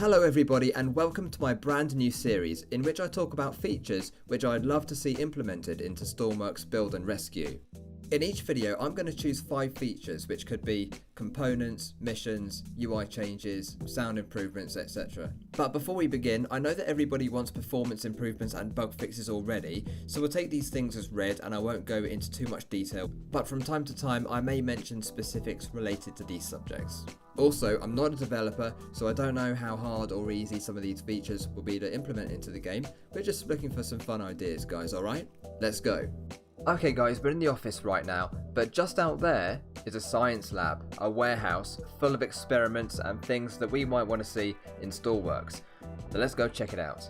Hello everybody and welcome to my brand new series in which I talk about features which I'd love to see implemented into Stormworks Build and Rescue. In each video I'm going to choose 5 features which could be components, missions, UI changes, sound improvements, etc. But before we begin, I know that everybody wants performance improvements and bug fixes already, so we'll take these things as read and I won't go into too much detail, but from time to time I may mention specifics related to these subjects. Also, I'm not a developer, so I don't know how hard or easy some of these features will be to implement into the game. We're just looking for some fun ideas, guys, alright? Let's go. Okay guys, we're in the office right now, but just out there is a science lab, a warehouse full of experiments and things that we might want to see in Stormworks. So let's go check it out.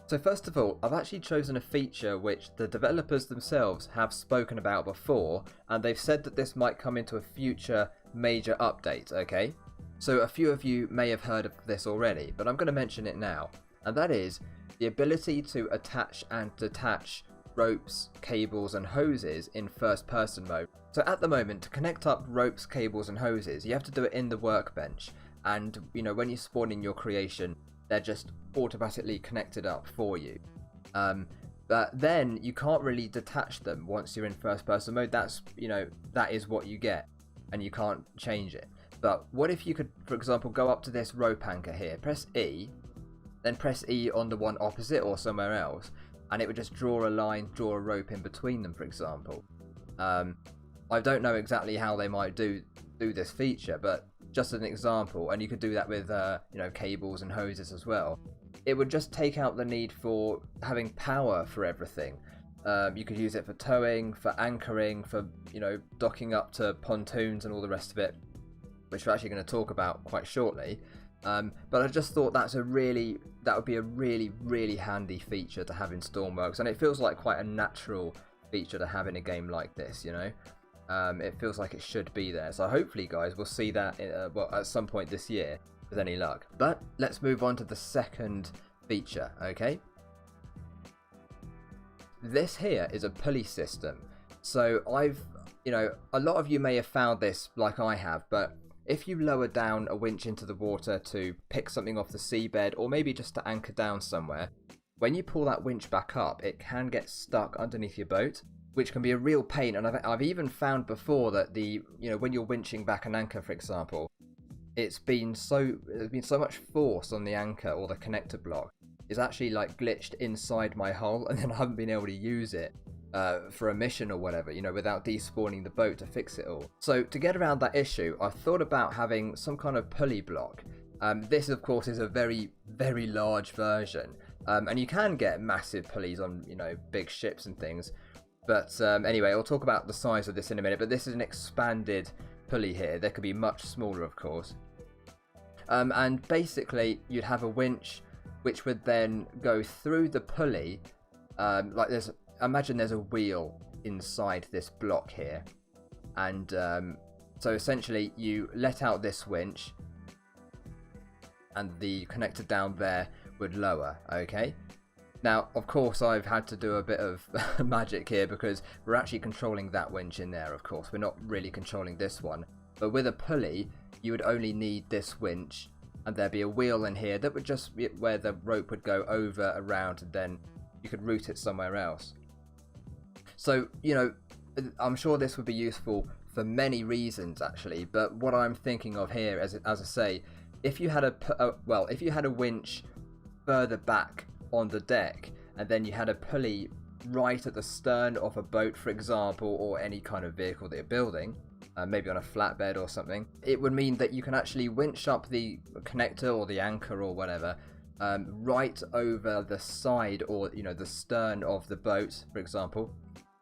So first of all, I've actually chosen a feature which the developers themselves have spoken about before, and they've said that this might come into a future major update, okay? So a few of you may have heard of this already, but I'm going to mention it now, and that is the ability to attach and detach ropes, cables and hoses in first person mode. So at the moment, to connect up ropes, cables and hoses, you have to do it in the workbench, and you know, when you spawn in your creation, they're just automatically connected up for you. But then you can't really detach them once you're in first person mode. That's, you know, that is what you get and you can't change it. But what if you could, for example, go up to this rope anchor here, press E, then press E on the one opposite or somewhere else, and it would just draw a line, draw a rope in between them, for example. I don't know exactly how they might do this feature, but just an example, and you could do that with you know, cables and hoses as well. It would just take out the need for having power for everything. You could use it for towing, for anchoring, for, you know, docking up to pontoons and all the rest of it, which we're actually going to talk about quite shortly. But I just thought that would be a really handy feature to have in Stormworks, and it feels like quite a natural feature to have in a game like this, you know. It feels like it should be there, so hopefully guys we'll see that well, at some point this year with any luck. But let's move on to the second feature, okay? This here is a pulley system. So you know, a lot of you may have found this like I have, but if you lower down a winch into the water to pick something off the seabed, or maybe just to anchor down somewhere, when you pull that winch back up, it can get stuck underneath your boat, which can be a real pain. And I've even found before that you know, when you're winching back an anchor, for example, there's been so much force on the anchor or the connector block, it's actually like glitched inside my hull, and then I haven't been able to use it for a mission or whatever, you know, without despawning the boat to fix it all. So to get around that issue, I thought about having some kind of pulley block. This of course is a very large version, and you can get massive pulleys on, you know, big ships and things. But anyway, I'll talk about the size of this in a minute, but this is an expanded pulley here. There could be much smaller, of course. And basically, you'd have a winch which would then go through the pulley. Like imagine there's a wheel inside this block here. And so essentially, you let out this winch, and the connector down there would lower, okay? Now, of course, I've had to do a bit of magic here because we're actually controlling that winch in there, of course. We're not really controlling this one. But with a pulley, you would only need this winch, and there'd be a wheel in here that would just be where the rope would go over, around, and then you could route it somewhere else. So, you know, I'm sure this would be useful for many reasons, actually. But what I'm thinking of here, as I say, if you had if you had a winch further back on the deck, and then you had a pulley right at the stern of a boat, for example, or any kind of vehicle that you're building, maybe on a flatbed or something, it would mean that you can actually winch up the connector or the anchor or whatever right over the side, or, you know, the stern of the boat, for example,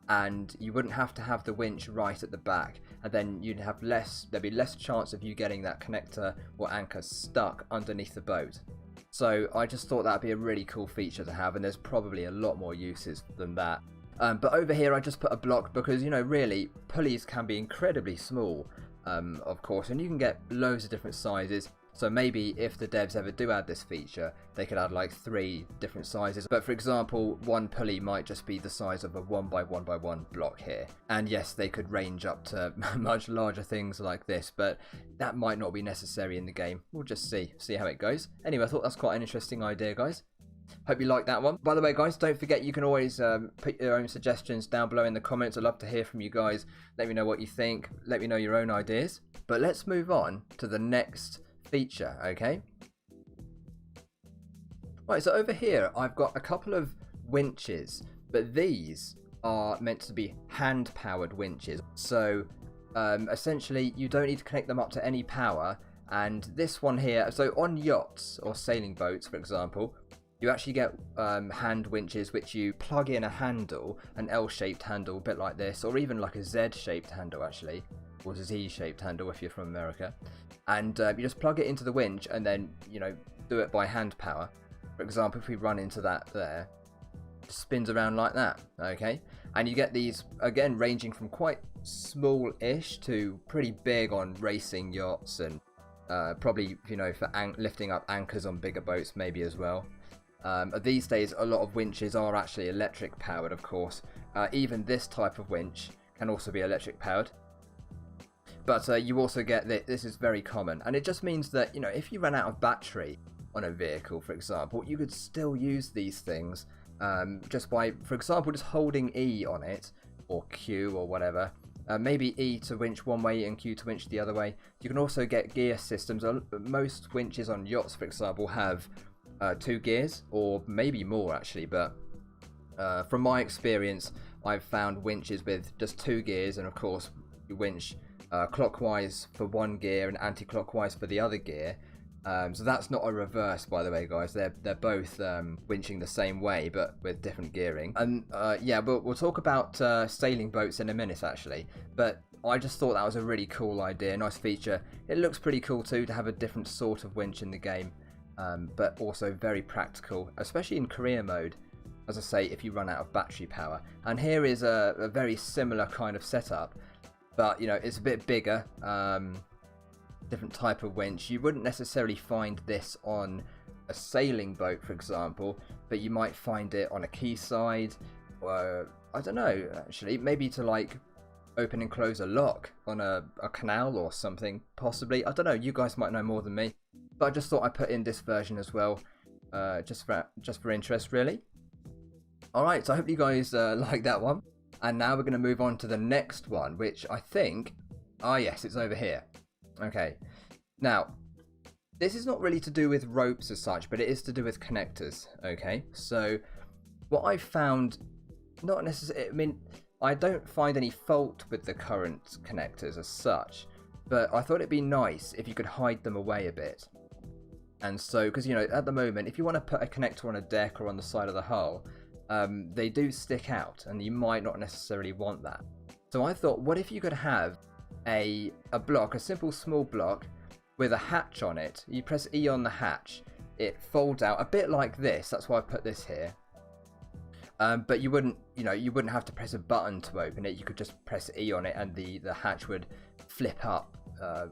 and you wouldn't have to have the winch right at the back, and then there'd be less chance of you getting that connector or anchor stuck underneath the boat. So I just thought that'd be a really cool feature to have, and there's probably a lot more uses than that. But over here I just put a block because, you know, really, pulleys can be incredibly small, of course, and you can get loads of different sizes. So maybe if the devs ever do add this feature, they could add like 3 different sizes. But for example, one pulley might just be the size of a 1x1x1 block here. And yes, they could range up to much larger things like this, but that might not be necessary in the game. We'll just see how it goes. Anyway, I thought that's quite an interesting idea, guys. Hope you like that one. By the way, guys, don't forget you can always put your own suggestions down below in the comments. I'd love to hear from you guys. Let me know what you think. Let me know your own ideas. But let's move on to the next feature, okay? Right, so over here I've got a couple of winches, but these are meant to be hand-powered winches. So essentially you don't need to connect them up to any power. And this one here, so on yachts or sailing boats, for example, you actually get hand winches which you plug in a handle, an L-shaped handle, a bit like this, or even like a Z-shaped handle actually, or a Z-shaped handle if you're from America. And you just plug it into the winch and then, you know, do it by hand power. For example, if we run into that there, it spins around like that, okay? And you get these, again, ranging from quite small-ish to pretty big on racing yachts and probably, you know, for lifting up anchors on bigger boats maybe as well. These days, a lot of winches are actually electric powered, of course. Even this type of winch can also be electric powered. But you also get this is very common, and it just means that, you know, if you run out of battery on a vehicle, for example, you could still use these things just by, for example, just holding E on it, or Q or whatever. Maybe E to winch one way and Q to winch the other way. You can also get gear systems. Most winches on yachts, for example, have 2 gears, or maybe more actually, but from my experience, I've found winches with just 2 gears, and of course you winch clockwise for one gear and anti-clockwise for the other gear. So that's not a reverse, by the way, guys. They're both winching the same way, but with different gearing. And yeah, we'll talk about sailing boats in a minute, actually. But I just thought that was a really cool idea, nice feature. It looks pretty cool too to have a different sort of winch in the game, but also very practical, especially in career mode. As I say, if you run out of battery power. And here is a very similar kind of setup, but you know, it's a bit bigger. Different type of winch. You wouldn't necessarily find this on a sailing boat, for example, but you might find it on a quayside, or I don't know, actually, maybe to like open and close a lock on a canal or something, possibly. I don't know, you guys might know more than me, but I just thought I'd put in this version as well, just for interest, really. Alright, so I hope you guys like that one, and now we're going to move on to the next one, which I think, yes, it's over here. Okay, now this is not really to do with ropes as such, but it is to do with connectors. Okay, so what I found, not necessarily, I mean, I don't find any fault with the current connectors as such, but I thought it'd be nice if you could hide them away a bit. And so, because you know, at the moment, if you want to put a connector on a deck or on the side of the hull, they do stick out, and you might not necessarily want that. So I thought, what if you could have a block, a simple small block with a hatch on it. You press E on the hatch, it folds out a bit like this. That's why I put this here. But you wouldn't have to press a button to open it. You could just press E on it, and the hatch would flip up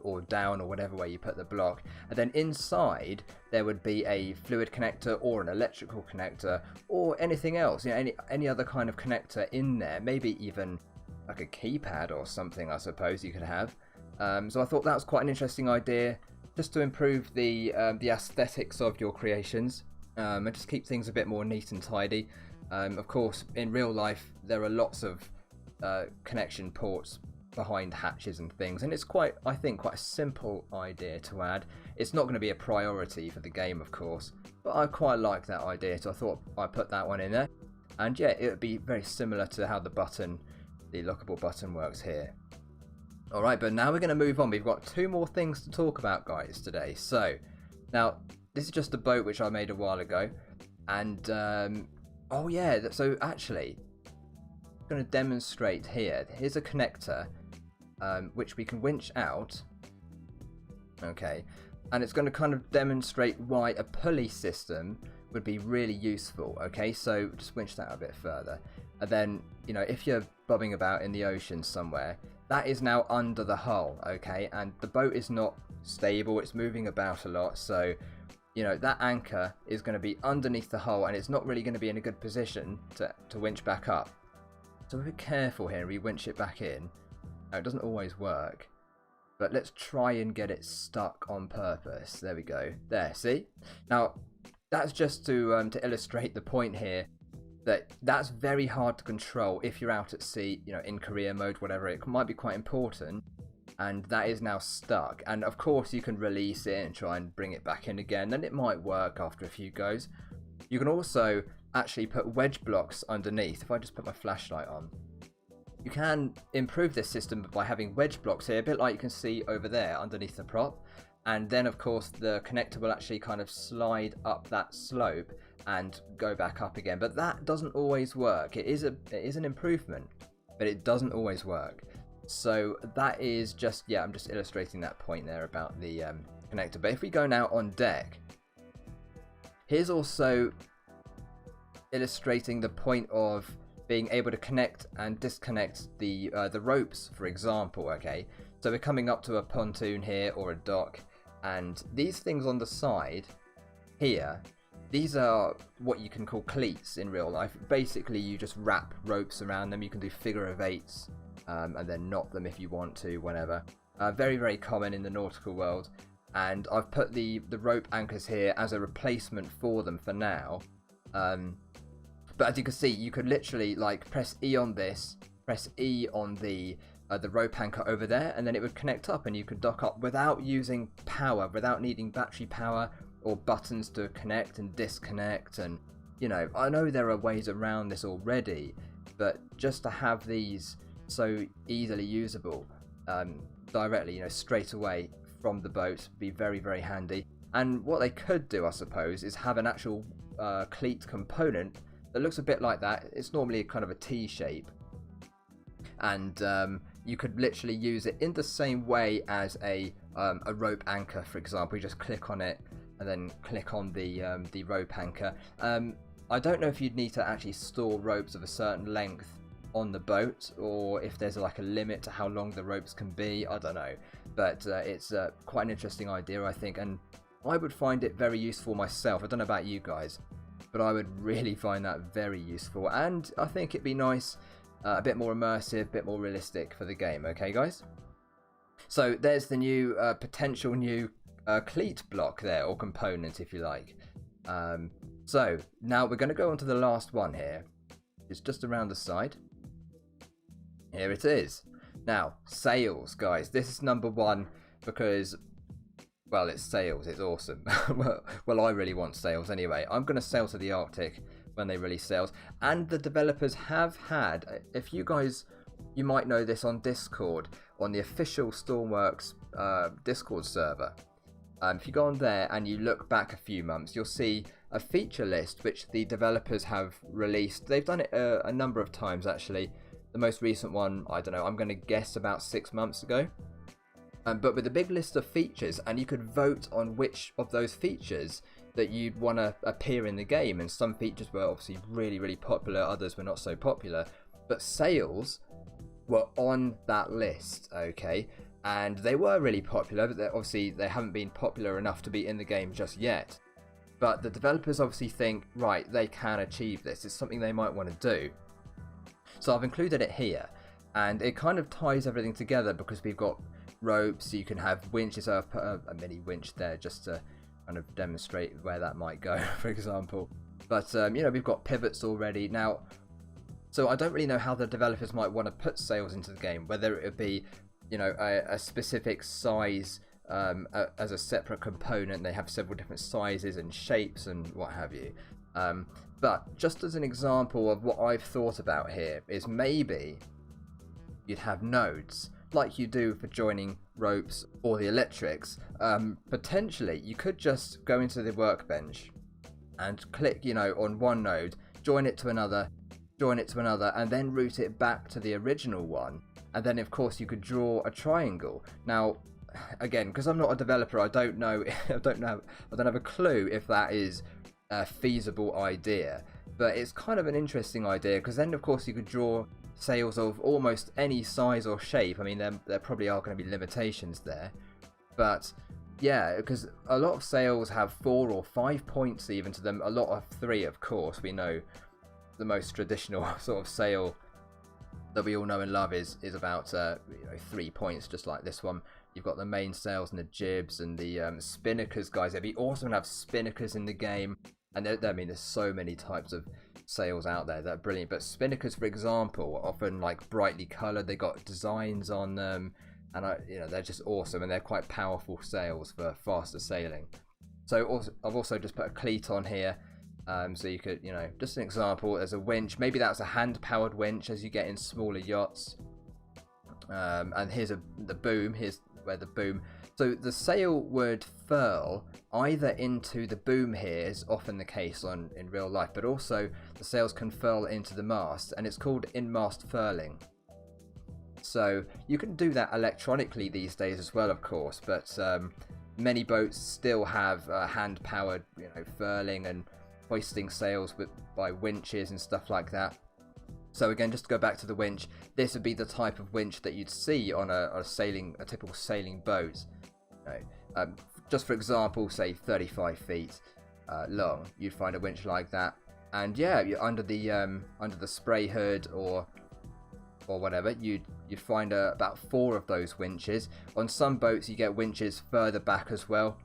or down, or whatever way you put the block. And then inside there would be a fluid connector or an electrical connector or anything else. You know, any other kind of connector in there. Maybe even like a keypad or something, I suppose you could have. So I thought that was quite an interesting idea, just to improve the aesthetics of your creations, and just keep things a bit more neat and tidy. Of course, in real life, there are lots of connection ports behind hatches and things, and it's I think quite a simple idea to add. It's not going to be a priority for the game, of course, but I quite like that idea, so I thought I'd put that one in there. And yeah, it would be very similar to how the lockable button works here. Alright, but now we're going to move on. We've got 2 more things to talk about, guys, today. So, now, this is just a boat which I made a while ago. And, oh yeah, so actually, I'm going to demonstrate here. Here's a connector, which we can winch out. Okay, and it's going to kind of demonstrate why a pulley system would be really useful. Okay, so just winch that a bit further. And then, you know, if you're bobbing about in the ocean somewhere. That is now under the hull, okay? And the boat is not stable, it's moving about a lot, so you know that anchor is going to be underneath the hull and it's not really going to be in a good position to winch back up. So we're careful here, we winch it back in. Now, it doesn't always work, but let's try and get it stuck on purpose. There we go. There, see? Now, that's just to illustrate the point here that that's very hard to control if you're out at sea, you know, in career mode, whatever. It might be quite important, and that is now stuck. And of course, you can release it and try and bring it back in again. Then it might work after a few goes. You can also actually put wedge blocks underneath. If I just put my flashlight on, you can improve this system by having wedge blocks here, a bit like you can see over there underneath the prop. And then of course the connector will actually kind of slide up that slope and go back up again. But that doesn't always work. It is an improvement, but it doesn't always work. So that is just, yeah, I'm just illustrating that point there about the connector. But if we go now on deck, here's also illustrating the point of being able to connect and disconnect the ropes, for example. Okay, so we're coming up to a pontoon here or a dock, and these things on the side here, these are what you can call cleats in real life. Basically, you just wrap ropes around them. You can do figure of eights and then knot them if you want to, whenever. Very, very common in the nautical world. And I've put the rope anchors here as a replacement for them for now. But as you can see, you could literally like press E on this, press E on the rope anchor over there, and then it would connect up and you could dock up without using power, without needing battery power or buttons to connect and disconnect. And you know, I know there are ways around this already, but just to have these so easily usable directly, you know, straight away from the boat, be very, very handy. And what they could do, I suppose, is have an actual cleat component that looks a bit like that. It's normally kind of a T shape, and you could literally use it in the same way as a rope anchor, for example. You just click on it and then click on the rope anchor. I don't know if you'd need to actually store ropes of a certain length on the boat, or if there's like a limit to how long the ropes can be. I don't know, but it's quite an interesting idea, I think, and I would find it very useful myself. I don't know about you guys, but I would really find that very useful, and I think it'd be nice, a bit more immersive, a bit more realistic for the game. Okay, guys? So there's the new potential new cleat block there, or component, if you like. So now we're going to go on to the last one here. It's just around the side. Here it is. Now, sails, guys. This is number one because, well, it's sails. It's awesome. Well, I really want sails anyway. I'm going to sail to the Arctic when they release sails. And the developers have had, if you guys, you might know this on Discord, on the official Stormworks Discord server. If you go on there and you look back a few months, you'll see a feature list which the developers have released. They've done it a number of times, actually. The most recent one, I don't know, I'm going to guess about 6 months ago. But with a big list of features, and you could vote on which of those features that you'd want to appear in the game. And some features were obviously really, really popular, others were not so popular. But sails were on that list, okay? And they were really popular, but obviously they haven't been popular enough to be in the game just yet. But the developers obviously think, right, they can achieve this. It's something they might want to do. So I've included it here, and it kind of ties everything together because we've got ropes, you can have winches. I've put a mini winch there just to kind of demonstrate where that might go, for example. But, you know, we've got pivots already. Now, so I don't really know how the developers might want to put sails into the game, whether it would be, you know, a specific size as a separate component. They have several different sizes and shapes and what have you. But just as an example of what I've thought about here is maybe you'd have nodes like you do for joining ropes or the electrics. Potentially you could just go into the workbench and click, you know, on one node, join it to another, and then route it back to the original one. And then of course you could draw a triangle. Now, again, because I'm not a developer, I don't know, I don't have a clue if that is a feasible idea. But it's kind of an interesting idea, because then of course you could draw sales of almost any size or shape. I mean, there probably are going to be limitations there, but yeah, because a lot of sales have 4 or 5 points even to them. A lot of 3, of course. We know the most traditional sort of sale that we all know and love is about 3 points, just like this one. You've got the main sails and the jibs and the spinnakers, guys. It'd be awesome to have spinnakers in the game. And I mean, there's so many types of sails out there that are brilliant. But spinnakers, for example, are often like brightly coloured. They got designs on them, and they're just awesome. And they're quite powerful sails for faster sailing. So I've also just put a cleat on here. So you could, just an example, there's a winch. Maybe that's a hand-powered winch as you get in smaller yachts. And here's the boom. Here's where the boom. So the sail would furl either into the boom here, is often the case in real life, but also the sails can furl into the mast, and it's called in-mast furling. So you can do that electronically these days as well, of course, but many boats still have hand-powered, furling and hoisting sails by winches and stuff like that. So again, just to go back to the winch, this would be the type of winch that you'd see on a typical sailing boat. Just for example, say 35 feet long, you'd find a winch like that, and yeah, you're under the spray hood or whatever, you'd find about 4 of those winches. On some boats, you get winches further back as well.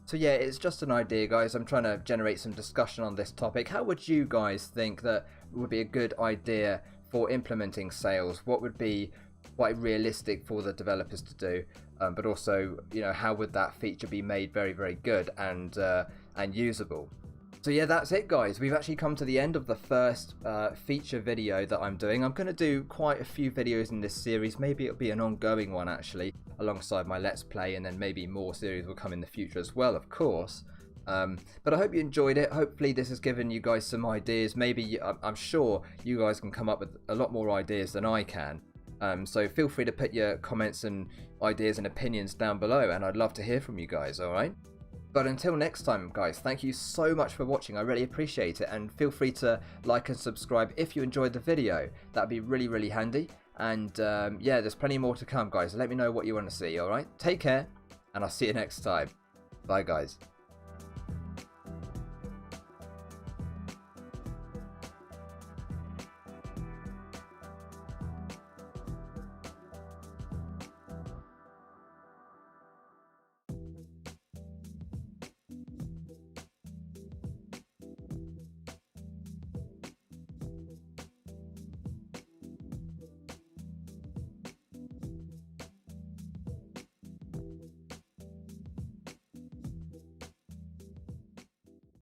So yeah, it's just an idea, guys. I'm trying to generate some discussion on this topic. How would you guys think that would be a good idea for implementing sails? What would be quite realistic for the developers to do? But also, how would that feature be made very, very good and usable? So yeah, that's it, guys. We've actually come to the end of the first feature video that I'm doing. I'm going to do quite a few videos in this series. Maybe it'll be an ongoing one, actually, alongside my Let's Play, and then maybe more series will come in the future as well, of course. But I hope you enjoyed it. Hopefully this has given you guys some ideas. Maybe, I'm sure you guys can come up with a lot more ideas than I can. So feel free to put your comments and ideas and opinions down below, and I'd love to hear from you guys, alright? But until next time, guys, thank you so much for watching. I really appreciate it, and feel free to like and subscribe if you enjoyed the video. That'd be really, really handy. And yeah, there's plenty more to come, guys. Let me know what you want to see, alright? Take care, and I'll see you next time. Bye, guys.